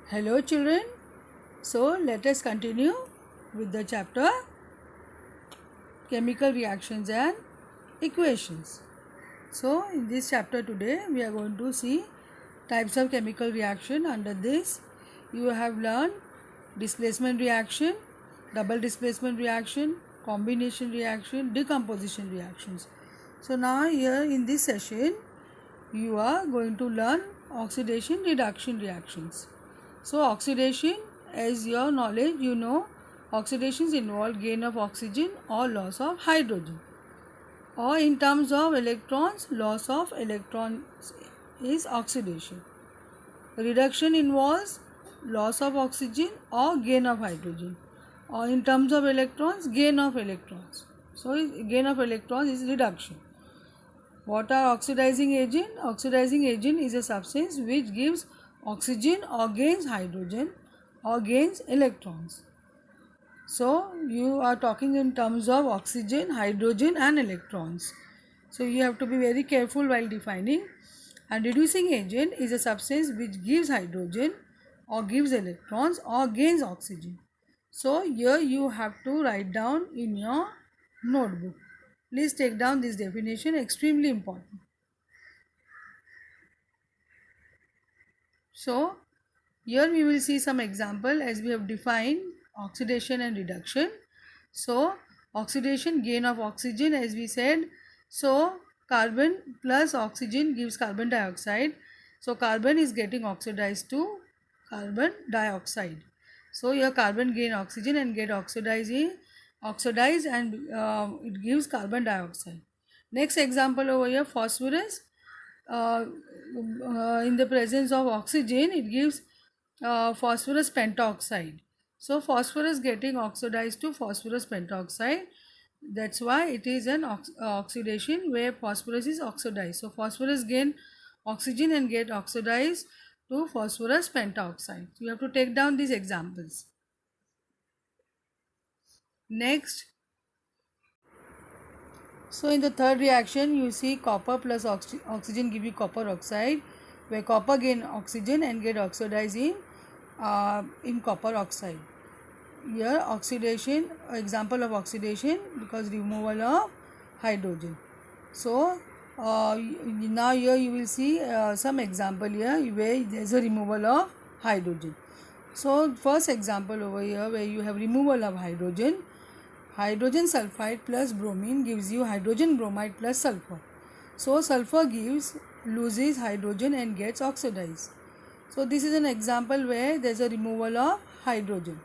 Hello children. So let us continue with the chapter chemical reactions and equations. So in this chapter today we are going to see types of chemical reaction. Under this you have learned displacement reaction, double displacement reaction, combination reaction, decomposition reactions. So now here in this session you are going to learn oxidation reduction reactions. So oxidation, as your knowledge, you know, oxidations involve gain of oxygen or loss of hydrogen. Or in terms of electrons, loss of electrons is oxidation. Reduction involves loss of oxygen or gain of hydrogen. Or in terms of electrons, gain of electrons. So gain of electrons is reduction. What are oxidizing agent? Oxidizing agent is a substance which gives oxygen or gains hydrogen or gains electrons. So you are talking in terms of oxygen, hydrogen and electrons. So you have to be very careful while defining. And reducing agent is a substance which gives hydrogen or gives electrons or gains oxygen. So here you have to write down in your notebook. Please take down this definition, extremely important. So here we will see some example as we have defined oxidation and reduction. So oxidation, gain of oxygen, as we said. So carbon plus oxygen gives carbon dioxide. So carbon is getting oxidized to carbon dioxide. So here carbon gain oxygen and get oxidized and it gives carbon dioxide. Next example over here, phosphorus. In the presence of oxygen, it gives phosphorus pentoxide. So phosphorus getting oxidized to phosphorus pentoxide. That's why it is an oxidation where phosphorus is oxidized. So phosphorus gain oxygen and get oxidized to phosphorus pentoxide. You have to take down these examples. Next. So in the third reaction, you see copper plus oxygen give you copper oxide, where copper gain oxygen and get oxidized in copper oxide. Here oxidation, example of oxidation because removal of hydrogen. So now here you will see some example here where there is a removal of hydrogen. So first example over here where you have removal of hydrogen. Hydrogen sulfide plus bromine gives you hydrogen bromide plus sulfur. So sulfur loses hydrogen and gets oxidized. So this is an example where there is a removal of hydrogen.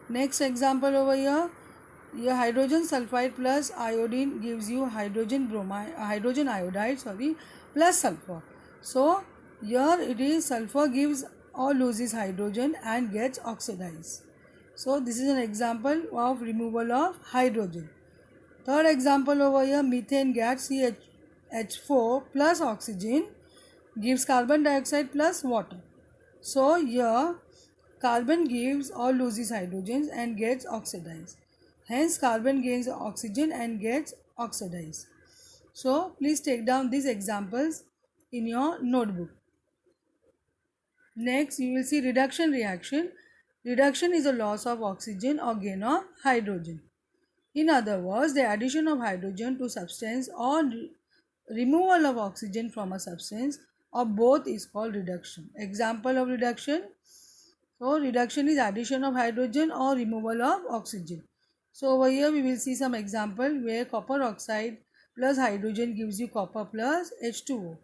Next example over here, hydrogen sulfide plus iodine gives you hydrogen iodide plus sulfur. So here it is sulfur gives or loses hydrogen and gets oxidized. So this is an example of removal of hydrogen. Third example over here, methane gas CH4 plus oxygen gives carbon dioxide plus water. So here carbon gives or loses hydrogen and gets oxidized. Hence carbon gains oxygen and gets oxidized. So please take down these examples in your notebook. Next you will see reduction reaction. Reduction is a loss of oxygen or gain of hydrogen. In other words, the addition of hydrogen to substance or removal of oxygen from a substance or both is called reduction. Example of reduction. So reduction is addition of hydrogen or removal of oxygen. So over here we will see some example where copper oxide plus hydrogen gives you copper plus H2O.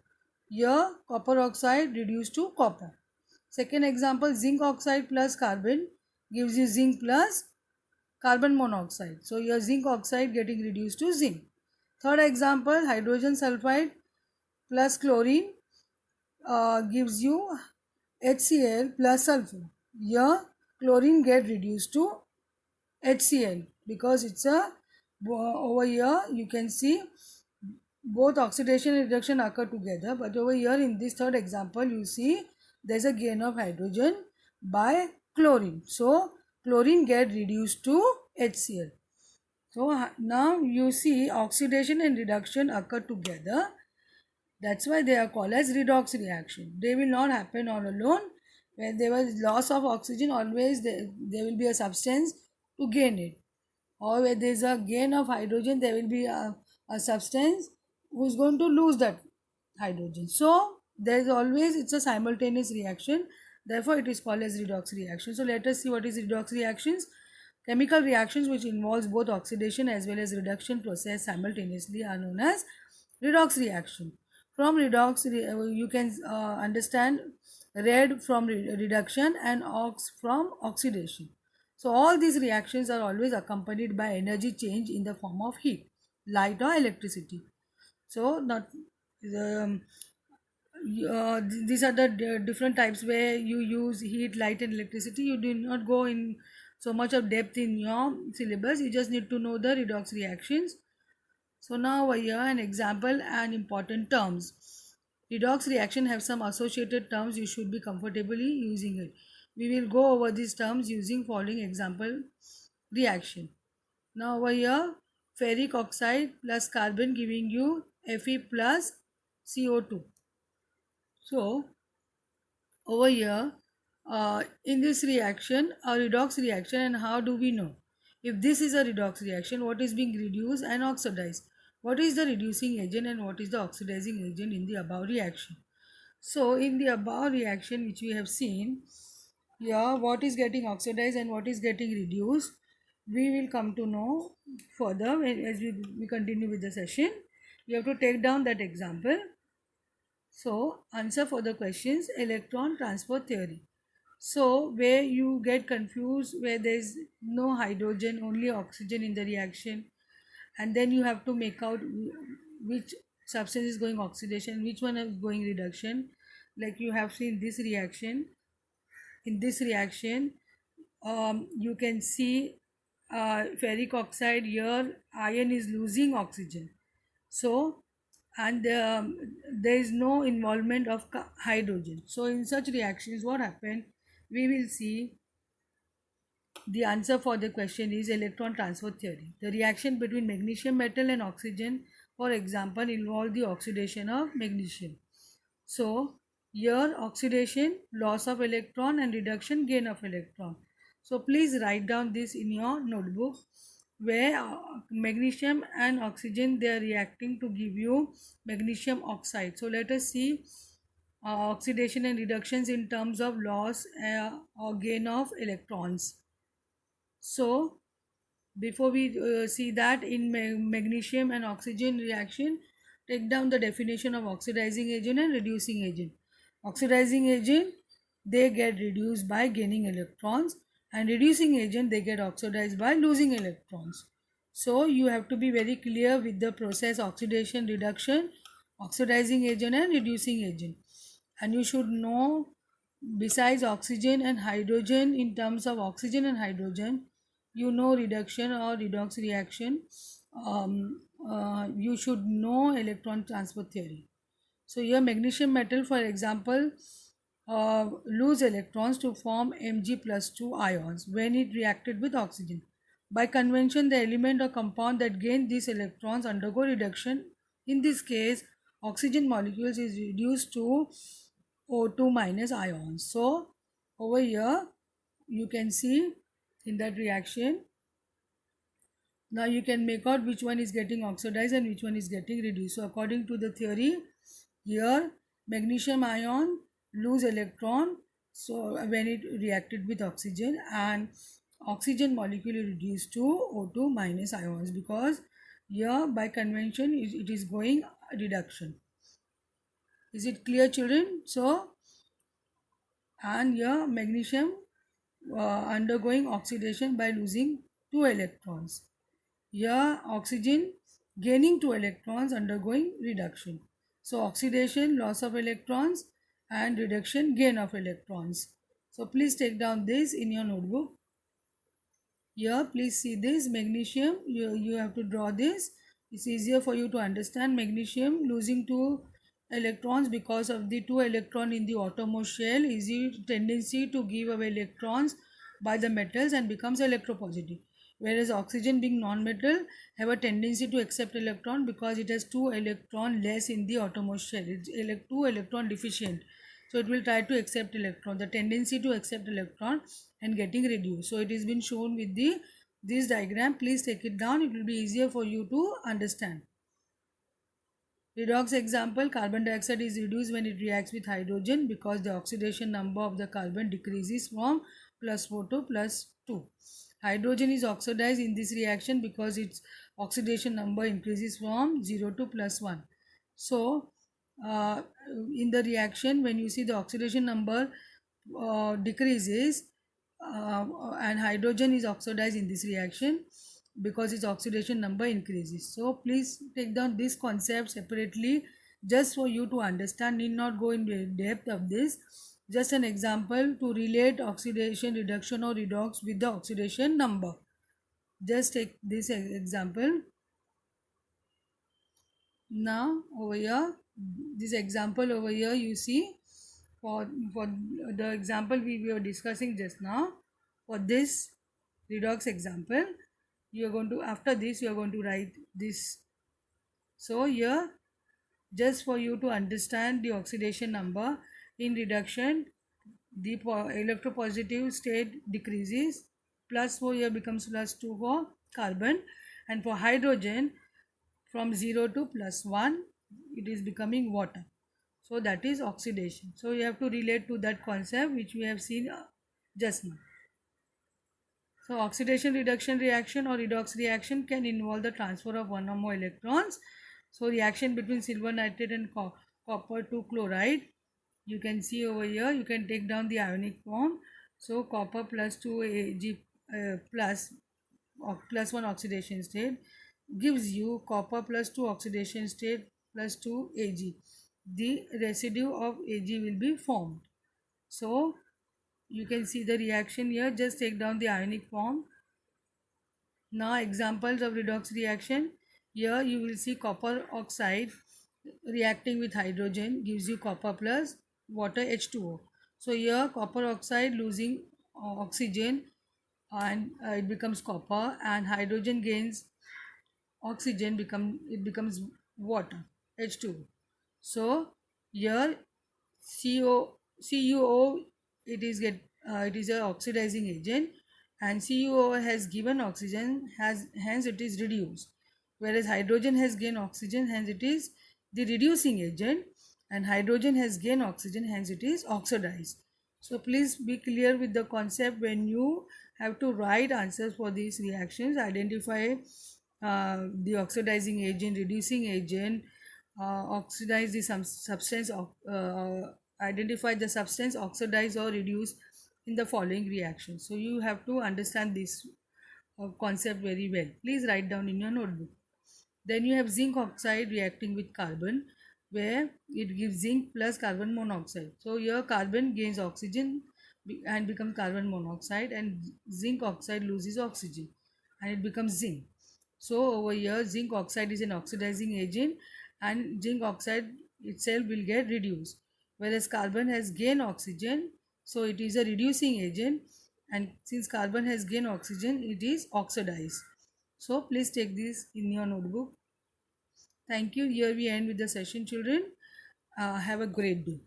Here copper oxide reduced to copper. Second example, zinc oxide plus carbon gives you zinc plus carbon monoxide. So your zinc oxide getting reduced to zinc. Third example, hydrogen sulfide plus chlorine gives you HCl plus sulfur. Here chlorine get reduced to HCl because it's a over here you can see both oxidation and reduction occur together, but over here in this third example you see there is a gain of hydrogen by chlorine. So chlorine get reduced to HCl. So now you see oxidation and reduction occur together. That's why they are called as redox reaction. They will not happen all alone. When there was loss of oxygen, always there will be a substance to gain it. Or where there is a gain of hydrogen, there will be a substance who is going to lose that hydrogen. So there is always, it's a simultaneous reaction. Therefore, it is called as redox reaction. So let us see what is redox reactions. Chemical reactions which involves both oxidation as well as reduction process simultaneously are known as redox reaction. From you can understand red from reduction and ox from oxidation. So all these reactions are always accompanied by energy change in the form of heat, light or electricity. So not um, these are the different types where you use heat, light and electricity. You do not go in so much of depth in your syllabus. You just need to know the redox reactions. So now here an example and important terms. Redox reaction have some associated terms. You should be comfortably using it. We will go over these terms using following example reaction. Now over here, ferric oxide plus carbon giving you Fe plus CO2. So over here, in this reaction, a redox reaction, and how do we know if this is a redox reaction, what is being reduced and oxidized, what is the reducing agent and what is the oxidizing agent in the above reaction. So in the above reaction which we have seen here, what is getting oxidized and what is getting reduced, we will come to know further as we continue with the session. You have to take down that example. So, answer for the questions, electron transport theory. So, where you get confused, where there is no hydrogen, only oxygen in the reaction, and then you have to make out which substance is going oxidation, which one is going reduction. Like you have seen this reaction. In this reaction, you can see ferric oxide here, iron is losing oxygen. So and there is no involvement of hydrogen. So in such reactions what happened, we will see the answer for the question is electron transfer theory. The reaction between magnesium metal and oxygen, for example, involve the oxidation of magnesium. So here oxidation, loss of electron, and reduction, gain of electron. So please write down this in your notebook, where magnesium and oxygen, they are reacting to give you magnesium oxide. So let us see oxidation and reductions in terms of loss or gain of electrons. So before we see that, in magnesium and oxygen reaction, take down the definition of oxidizing agent and reducing agent. Oxidizing agent, they get reduced by gaining electrons, and reducing agent, they get oxidized by losing electrons. So you have to be very clear with the process oxidation, reduction, oxidizing agent and reducing agent. And you should know, besides oxygen and hydrogen, in terms of oxygen and hydrogen, you know reduction or redox reaction, you should know electron transfer theory. So here magnesium metal, for example, lose electrons to form Mg plus 2 ions when it reacted with oxygen. By convention, the element or compound that gain these electrons undergo reduction. In this case, oxygen molecules is reduced to O2 minus ions. So over here you can see in that reaction, now you can make out which one is getting oxidized and which one is getting reduced. So according to the theory, here magnesium ion lose electron, so when it reacted with oxygen, and oxygen molecule is reduced to O2 minus ions, because here by convention it is going reduction. Is it clear, children? So and here magnesium undergoing oxidation by losing 2 electrons. Here oxygen gaining 2 electrons undergoing reduction. So oxidation, loss of electrons, and reduction, gain of electrons. So please take down this in your notebook. Here please see this magnesium, you have to draw this. It's easier for you to understand. Magnesium losing 2 electrons because of the 2 electron in the outermost shell, easy tendency to give away electrons by the metals and becomes electropositive, whereas oxygen being non-metal have a tendency to accept electron because it has 2 electron less in the outermost shell. It's 2 electron deficient. So it will try to accept electron, the tendency to accept electron and getting reduced. So it has been shown with the this diagram. Please take it down, it will be easier for you to understand. Redox example, carbon dioxide is reduced when it reacts with hydrogen because the oxidation number of the carbon decreases from +4 to +2. Hydrogen is oxidized in this reaction because its oxidation number increases from 0 to +1. So, uh, in the reaction, when you see the oxidation number decreases and hydrogen is oxidized in this reaction because its oxidation number increases. So please take down this concept separately just for you to understand, need not go in depth of this. Just an example to relate oxidation reduction or redox with the oxidation number. Just take this example. Now over here, this example over here, you see for the example we were discussing just now, for this redox example, you are going to, after this you are going to write this. So here, just for you to understand the oxidation number in reduction, the electropositive state decreases, +4 here becomes +2 for carbon, and for hydrogen from 0 to +1 it is becoming water. So that is oxidation. So you have to relate to that concept which we have seen just now. So oxidation reduction reaction or redox reaction can involve the transfer of one or more electrons. So reaction between silver nitrate and copper 2 chloride. You can see over here, you can take down the ionic form. So copper +2 Ag +1 oxidation state gives you copper +2 oxidation state +2 Ag. The residue of Ag will be formed. So you can see the reaction here. Just take down the ionic form. Now examples of redox reaction. Here you will see copper oxide reacting with hydrogen gives you copper plus water H2O. So here copper oxide losing oxygen and it becomes copper, and hydrogen gains oxygen, it becomes water H2O. So here CuO, it is a oxidizing agent, and CuO has given oxygen, has hence it is reduced, whereas hydrogen has gained oxygen, hence it is the reducing agent, and hydrogen has gained oxygen, hence it is oxidized. So please be clear with the concept when you have to write answers for these reactions. Identify the oxidizing agent, reducing agent, oxidize the substance of identify the substance oxidize or reduce in the following reactions. So you have to understand this concept very well. Please write down in your notebook. Then you have zinc oxide reacting with carbon, where it gives zinc plus carbon monoxide. So here carbon gains oxygen and becomes carbon monoxide, and zinc oxide loses oxygen and it becomes zinc. So over here zinc oxide is an oxidizing agent and zinc oxide itself will get reduced, whereas carbon has gained oxygen, so it is a reducing agent, and since carbon has gained oxygen it is oxidized. So please take this in your notebook. Thank you. Here we end with the session, children. Have a great day.